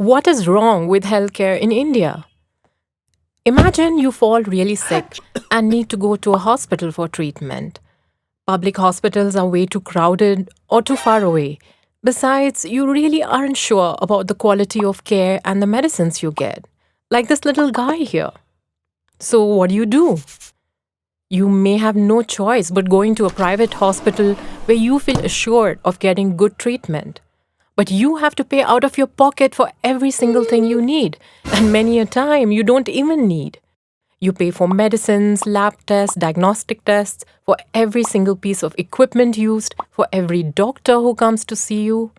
What is wrong with healthcare in India? Imagine you fall really sick and need to go to a hospital for treatment. Public hospitals are way too crowded or too far away. Besides, you really aren't sure about the quality of care and the medicines you get, like this little guy here. So, what do? You may have no choice but going to a private hospital where you feel assured of getting good treatment. But you have to pay out of your pocket for every single thing you need, and many a time you don't even need. You pay for medicines, lab tests, diagnostic tests, for every single piece of equipment used, for every doctor who comes to see you.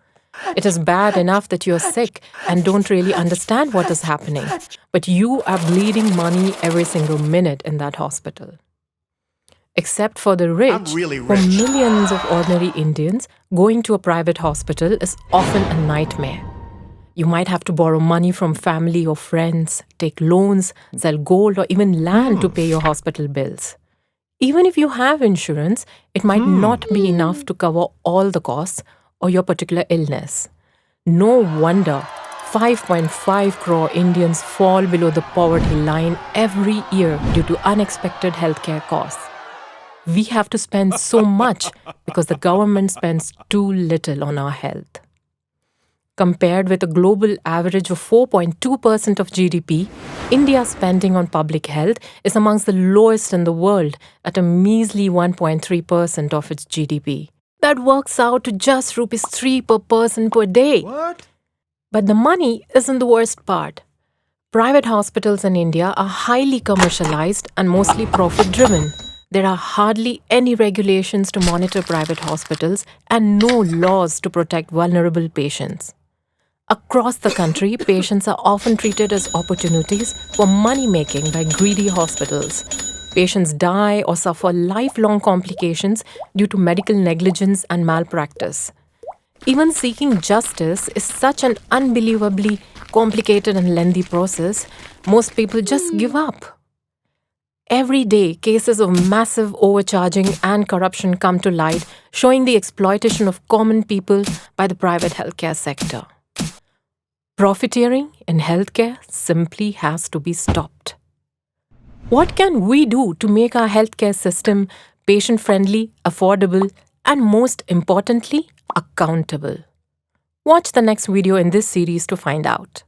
It is bad enough that you're sick and don't really understand what is happening, but you are bleeding money every single minute in that hospital. Except for the rich, for millions of ordinary Indians, going to a private hospital is often a nightmare. You might have to borrow money from family or friends, take loans, sell gold, or even land to pay your hospital bills. Even if you have insurance, it might not be enough to cover all the costs or your particular illness. No wonder 5.5 crore Indians fall below the poverty line every year due to unexpected healthcare costs. We have to spend so much because the government spends too little on our health. Compared with a global average of 4.2% of GDP, India's spending on public health is amongst the lowest in the world at a measly 1.3% of its GDP. That works out to just rupees 3 per person per day. What? But the money isn't the worst part. Private hospitals in India are highly commercialized and mostly profit-driven. There are hardly any regulations to monitor private hospitals and no laws to protect vulnerable patients. Across the country, patients are often treated as opportunities for money-making by greedy hospitals. Patients die or suffer lifelong complications due to medical negligence and malpractice. Even seeking justice is such an unbelievably complicated and lengthy process, most people just give up. Every day, cases of massive overcharging and corruption come to light, showing the exploitation of common people by the private healthcare sector. Profiteering in healthcare simply has to be stopped. What can we do to make our healthcare system patient-friendly, affordable, and most importantly, accountable? Watch the next video in this series to find out.